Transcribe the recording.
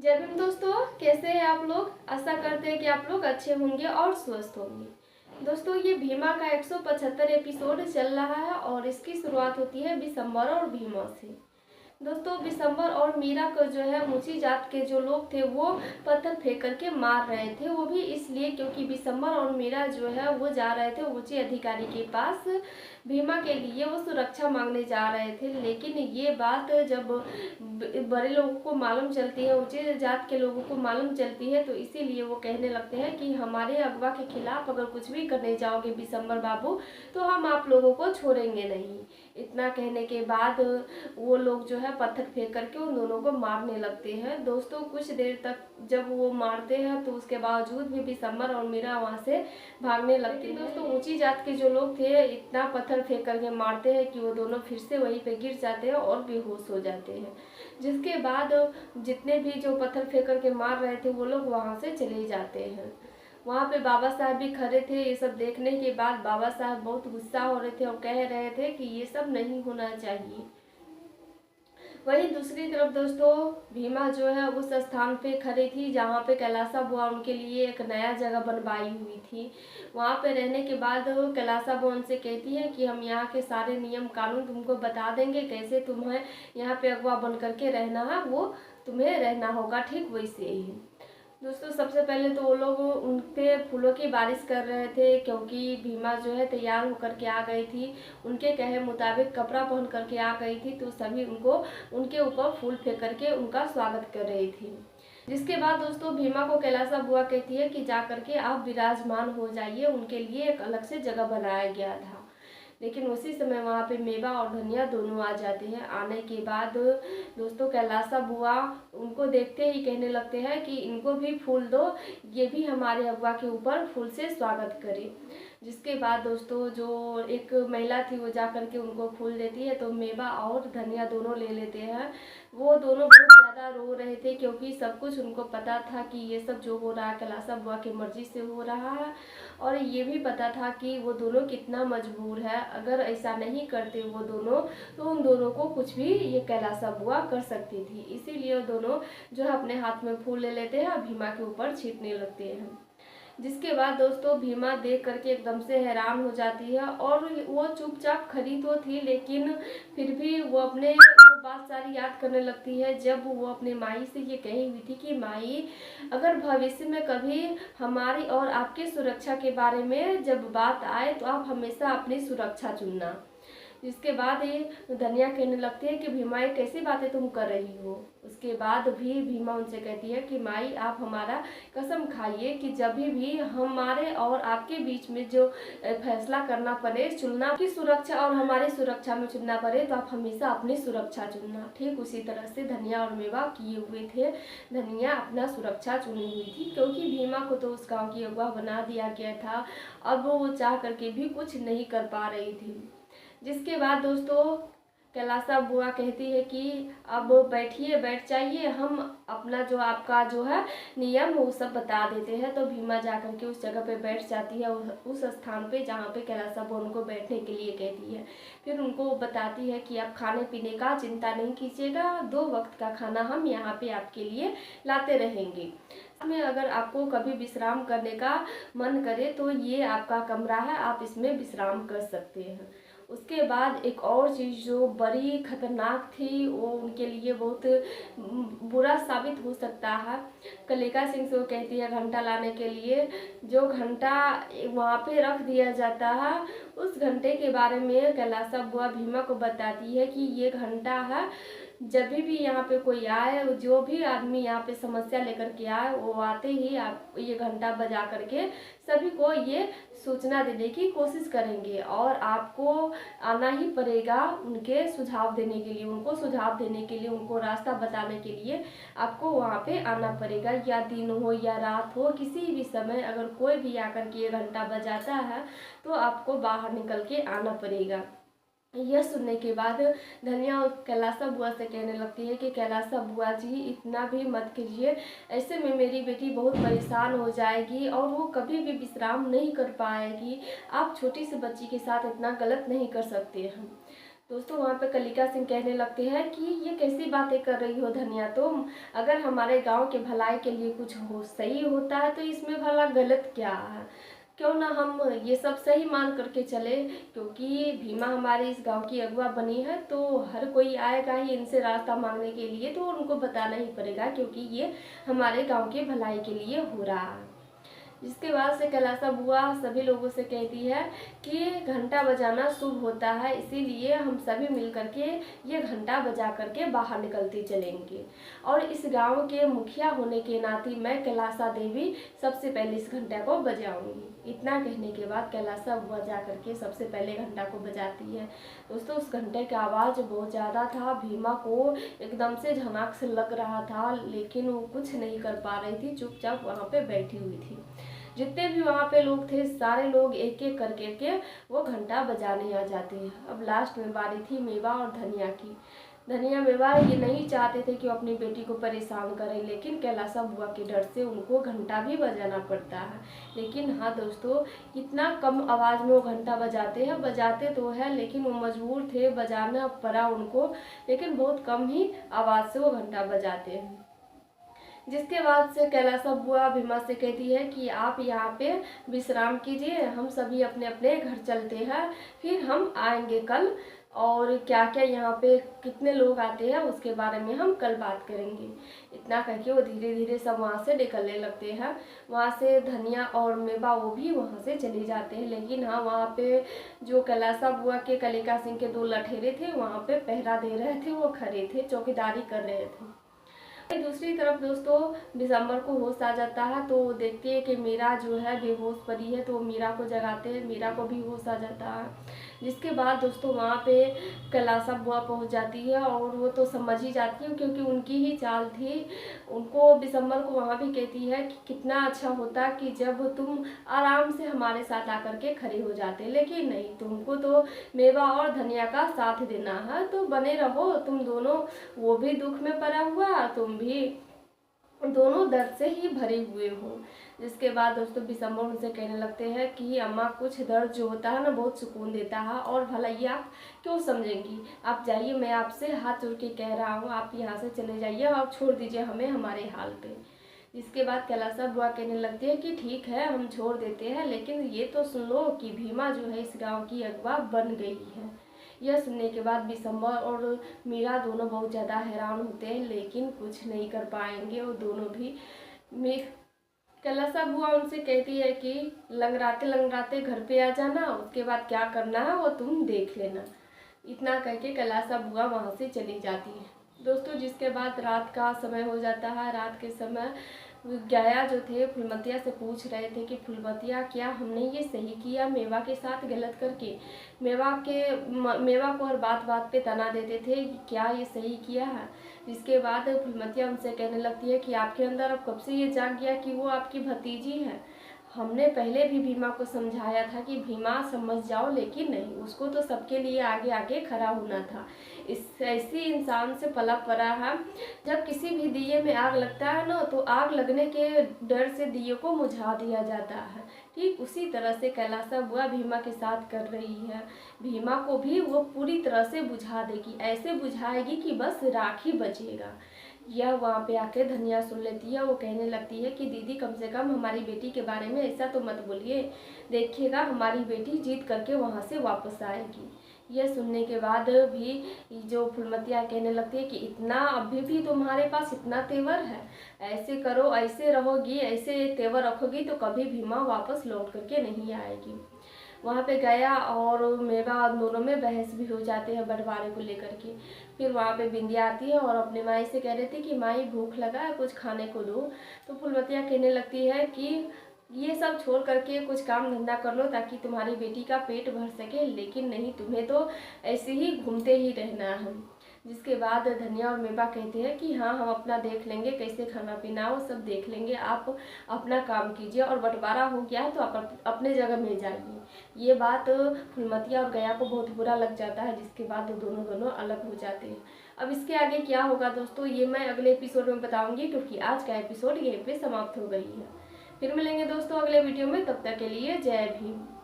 जय भीम दोस्तों, कैसे हैं आप लोग। आशा करते हैं कि आप लोग अच्छे होंगे और स्वस्थ होंगे। दोस्तों, ये भीमा का 175 एपिसोड चल रहा है और इसकी शुरुआत होती है बिशंबर और भीमा से। दोस्तों, बिशंबर और मीरा को जो है ऊंची जात के जो लोग थे वो पत्थर फेंक करके मार रहे थे। वो भी इसलिए क्योंकि बिशंबर और मीरा जो है वो जा रहे थे ऊंचे अधिकारी के पास भीमा के लिए, वो सुरक्षा मांगने जा रहे थे। लेकिन ये बात जब बड़े लोगों को मालूम चलती है, ऊंचे जात के लोगों को मालूम चलती है, तो इसीलिए वो कहने लगते हैं कि हमारे अगवा के खिलाफ अगर कुछ भी करने जाओगे बिशंबर बाबू, तो हम आप लोगों को छोड़ेंगे नहीं। इतना कहने के बाद वो लोग जो है पत्थर फेंक करके उन दोनों को मारने लगते हैं। दोस्तों, कुछ देर तक जब वो मारते हैं तो उसके बावजूद भी बिशंबर और मीरा वहाँ से भागने लगते हैं। दोस्तों, ऊंची जात के जो लोग थे इतना पत्थर फेंक करके मारते हैं कि वो दोनों फिर से वहीं पे गिर जाते हैं और बेहोश हो जाते हैं। जिसके बाद जितने भी जो पत्थर फेंक करके मार रहे थे वो लोग वहाँ से चले जाते हैं। वहाँ पे बाबा साहब भी खड़े थे। ये सब देखने के बाद बाबा साहब बहुत गुस्सा हो रहे थे और कह रहे थे कि ये सब नहीं होना चाहिए। वहीं दूसरी तरफ दोस्तों, भीमा जो है उस स्थान पे खड़ी थी जहाँ पे कैलासा बुआ उनके लिए एक नया जगह बनवाई हुई थी। वहाँ पे रहने के बाद कैलासा बुआ उनसे कहती है कि हम यहाँ के सारे नियम कानून तुमको बता देंगे, कैसे तुम्हें यहाँ पे अगवा बन करके रहना है वो तुम्हें रहना होगा, ठीक वैसे ही। दोस्तों, सबसे पहले तो वो लोग उन पे फूलों की बारिश कर रहे थे क्योंकि भीमा जो है तैयार होकर के आ गई थी। उनके कहे मुताबिक कपड़ा पहन करके आ गई थी, तो सभी उनके ऊपर फूल फेंक करके उनका स्वागत कर रही थी। जिसके बाद दोस्तों, भीमा को कैलासा बुआ कहती है कि जा करके आप विराजमान हो जाइए। उनके लिए एक अलग से जगह बनाया गया था। लेकिन उसी समय वहाँ पे मेवा और धनिया दोनों आ जाते हैं। आने के बाद दोस्तों, कैलासा बुआ उनको देखते ही कहने लगते हैं कि इनको भी फूल दो, ये भी हमारे अगवा के ऊपर फूल से स्वागत करे। जिसके बाद दोस्तों, जो एक महिला थी वो जा करके उनको फूल देती है, तो मेवा और धनिया दोनों ले लेते हैं। वो दोनों बहुत ज़्यादा रो रहे थे क्योंकि सब कुछ उनको पता था कि ये सब जो हो रहा है कैलासा बुआ की मर्जी से हो रहा है, और ये भी पता था कि वो दोनों कितना मजबूर है। अगर ऐसा नहीं करते वो दोनों, तो उन दोनों को कुछ भी ये कैलासा बुआ कर सकती थी। इसीलिए वो दोनों जो है अपने हाथ में फूल ले लेते हैं और भीमा के ऊपर छींटने लगते हैं। जिसके बाद दोस्तों, भीमा देख करके एकदम से हैरान हो जाती है और वो चुपचाप खड़ी तो थी, लेकिन फिर भी वो बात सारी याद करने लगती है जब वो अपने माई से ये कही हुई थी कि माई, अगर भविष्य में कभी हमारी और आपकी सुरक्षा के बारे में जब बात आए तो आप हमेशा अपनी सुरक्षा चुनना। जिसके बाद ये धनिया कहने लगती है कि भीमा, ये कैसी बातें तुम कर रही हो। उसके बाद भी भीमा उनसे कहती है कि माई, आप हमारा कसम खाइए कि जब भी हमारे और आपके बीच में जो फैसला करना पड़े, चुनना की सुरक्षा और हमारी सुरक्षा में चुनना पड़े, तो आप हमेशा अपनी सुरक्षा चुनना। ठीक उसी तरह से धनिया और मेवा किए हुए थे। धनिया अपना सुरक्षा चुनी हुई थी क्योंकि भीमा को तो उस गाँव की अगवा बना दिया गया था। अब वो चाह करके भी कुछ नहीं कर पा रही थी। जिसके बाद दोस्तों, कैलासा बुआ कहती है कि अब बैठिए, बैठ जाइए, हम अपना जो आपका जो है नियम वो सब बता देते हैं। तो भीमा जा करके उस जगह पे बैठ जाती है, उस स्थान पे जहाँ पे कैलासा बुआ उनको बैठने के लिए कहती है। फिर उनको बताती है कि आप खाने पीने का चिंता नहीं कीजिएगा, 2 वक्त का खाना हम यहाँ पे आपके लिए लाते रहेंगे। में अगर आपको कभी विश्राम करने का मन करे तो ये आपका कमरा है, आप इसमें विश्राम कर सकते हैं। उसके बाद एक और चीज़ जो बड़ी खतरनाक थी, वो उनके लिए बहुत बुरा साबित हो सकता है। कलिका सिंह से वो कहती है घंटा लाने के लिए। जो घंटा वहाँ पे रख दिया जाता है, उस घंटे के बारे में कैलासा बुआ भीमा को बताती है कि ये घंटा है, जब भी यहाँ पे कोई आए, जो भी आदमी यहाँ पे समस्या लेकर के आए, वो आते ही आप ये घंटा बजा करके सभी को ये सूचना देने की कोशिश करेंगे और आपको आना ही पड़ेगा उनके सुझाव देने के लिए, उनको सुझाव देने के लिए, उनको रास्ता बताने के लिए आपको वहाँ पे आना पड़ेगा। या दिन हो या रात हो, किसी भी समय अगर कोई भी आकर के ये घंटा बजाता है तो आपको बाहर निकल के आना पड़ेगा। यह सुनने के बाद धनिया और कैलासा बुआ से कहने लगती है कि कैलासा बुआ जी, इतना भी मत कीजिए, ऐसे में मेरी बेटी बहुत परेशान हो जाएगी और वो कभी भी विश्राम नहीं कर पाएगी। आप छोटी सी बच्ची के साथ इतना गलत नहीं कर सकते हैं। दोस्तों वहाँ पे कलिका सिंह कहने लगते हैं कि ये कैसी बातें कर रही हो धनिया तुम, अगर हमारे गांव के भलाई के लिए कुछ हो सही होता है तो इसमें भला गलत क्या है, क्यों ना हम ये सब सही मान करके चले, क्योंकि भीमा हमारे इस गांव की अगुआ बनी है तो हर कोई आएगा ही इनसे रास्ता मांगने के लिए, तो उनको बताना ही पड़ेगा क्योंकि ये हमारे गांव के भलाई के लिए हो रहा है। जिसके बाद से कैलासा बुआ सभी लोगों से कहती है कि घंटा बजाना शुभ होता है, इसीलिए हम सभी मिल करके ये घंटा बजा करके बाहर निकलते चलेंगे, और इस गांव के मुखिया होने के नाते मैं कैलासा देवी सबसे पहले इस घंटा को बजाऊंगी। इतना कहने के बाद कैलासा बुआ जा करके सबसे पहले घंटा को बजाती है। दोस्तों उस घंटे का आवाज़ बहुत ज़्यादा था, भीमा को एकदम से झनाक से लग रहा था, लेकिन वो कुछ नहीं कर पा रही थी, चुपचाप वहाँ पे बैठी हुई थी। जितने भी वहाँ पे लोग थे सारे लोग एक एक करके के वो घंटा बजाने आ जाते हैं। अब लास्ट में बारी थी मेवा और धनिया की। धनिया मेवा ये नहीं चाहते थे कि वो अपनी बेटी को परेशान करें, लेकिन कैलासा बुआ के डर से उनको घंटा भी बजाना पड़ता है। लेकिन हाँ दोस्तों, इतना कम आवाज़ में वो घंटा बजाते हैं, बजाते तो है लेकिन वो मजबूर थे, बजाना पड़ा उनको, लेकिन बहुत कम ही आवाज़ से वो घंटा बजाते हैं। जिसके बाद से कैलासा बुआ भीमा से कहती है कि आप यहाँ पे विश्राम कीजिए, हम सभी अपने अपने घर चलते हैं, फिर हम आएंगे कल, और क्या क्या यहाँ पे कितने लोग आते हैं उसके बारे में हम कल बात करेंगे। इतना कह के वो धीरे धीरे सब वहाँ से निकलने लगते हैं। वहाँ से धनिया और मेवा वो भी वहाँ से चले जाते हैं, लेकिन हाँ वहाँ पे जो कैलासा बुआ के कलिका सिंह के 2 लठेरे थे वहाँ पे पहरा दे रहे थे, वो खड़े थे, चौकीदारी कर रहे थे। दूसरी तरफ दोस्तों दिसंबर को होश आ जाता है, तो देखती है कि मीरा जो है बेहोश पड़ी है, तो मीरा को जगाते हैं, मीरा को भी होश आ जाता है। जिसके बाद दोस्तों वहाँ पे कैलासा बुआ पहुँच जाती है, और वो तो समझ ही जाती है क्योंकि उनकी ही चाल थी। उनको दिसंबर को वहाँ भी कहती है कि कितना अच्छा होता कि जब तुम आराम से हमारे साथ आकर के खड़े हो जाते, लेकिन नहीं, तुमको तो मेवा और धनिया का साथ देना है, तो बने रहो तुम दोनों, वो भी दुख में पड़ा हुआ, तुम भी दोनों दर्द से ही भरे हुए हो। जिसके बाद दोस्तों दिसंबर उनसे कहने लगते हैं कि अम्मा कुछ दर्द जो होता है ना बहुत सुकून देता है, और भला ये आप क्यों समझेंगी, आप जाइए, मैं आपसे हाथ जोड़ के कह रहा हूँ, आप यहाँ से चले जाइए और छोड़ दीजिए हमें हमारे हाल पे। जिसके बाद कैलासा बुआ कहने लगती है कि ठीक है हम छोड़ देते हैं, लेकिन ये तो सुन लो कि भीमा जो है इस गाँव की अगवा बन गई है। यह सुनने के बाद दिसंबर और मीरा दोनों बहुत ज़्यादा हैरान होते हैं, लेकिन कुछ नहीं कर पाएंगे वो दोनों भी। कैलासा बुआ उनसे कहती है कि लंगड़ाते लंगड़ाते घर पे आ जाना, उसके बाद क्या करना है वो तुम देख लेना। इतना कह के कैलासा बुआ वहाँ से चली जाती है। दोस्तों जिसके बाद रात का समय हो जाता है। रात के समय गया जो थे फुलमतिया से पूछ रहे थे कि फुलमतिया क्या हमने ये सही किया मेवा के साथ गलत करके। मेवा को हर बात बात पे तना देते थे कि क्या ये सही किया है। जिसके बाद फुलमतिया उनसे कहने लगती है कि आपके अंदर अब कब से ये जाग गया कि वो आपकी भतीजी है। हमने पहले भी भीमा को समझाया था कि भीमा समझ जाओ, लेकिन नहीं, उसको तो सबके लिए आगे आगे खड़ा होना था। इस ऐसी इंसान से पला पड़ा है। जब किसी भी दिए में आग लगता है ना, तो आग लगने के डर से दिए को बुझा दिया जाता है। ठीक उसी तरह से कैलासा बुआ भीमा के साथ कर रही है। भीमा को भी वो पूरी तरह से बुझा देगी, ऐसे बुझाएगी कि बस राख ही बचेगा। यह वहाँ पे आके धनिया सुन लेती है। वो कहने लगती है कि दीदी कम से कम हमारी बेटी के बारे में ऐसा तो मत बोलिए, देखिएगा हमारी बेटी जीत करके वहाँ से वापस आएगी। यह सुनने के बाद भी जो फुलमतिया कहने लगती है कि इतना अभी भी तुम्हारे पास इतना तेवर है, ऐसे करो, ऐसे रहोगी, ऐसे तेवर रखोगी तो कभी भीमा वापस लौट करके नहीं आएगी। वहाँ पे गया और मेवा दोनों में बहस भी हो जाते हैं बंटवारे को लेकर के। फिर वहाँ पे बिंदिया आती है और अपने माई से कह रही थी कि माई भूख लगा है, कुछ खाने को दो। तो फुलमतिया कहने लगती है कि ये सब छोड़ करके कुछ काम धंधा कर लो ताकि तुम्हारी बेटी का पेट भर सके, लेकिन नहीं, तुम्हें तो ऐसे ही घूमते ही रहना है। जिसके बाद धनिया और मेवा कहते हैं कि हाँ हम अपना देख लेंगे, कैसे खाना पीना वो सब देख लेंगे, आप अपना काम कीजिए, और बंटवारा हो गया है तो आप अपने जगह में जाइए। ये बात फुलमतिया और गया को बहुत बुरा लग जाता है। जिसके बाद दोनों अलग हो जाते हैं। अब इसके आगे क्या होगा दोस्तों, ये मैं अगले एपिसोड में बताऊंगी, क्योंकि आज का एपिसोड यहीं पे समाप्त हो गई है। फिर मिलेंगे दोस्तों अगले वीडियो में, तब तक के लिए जय भीम।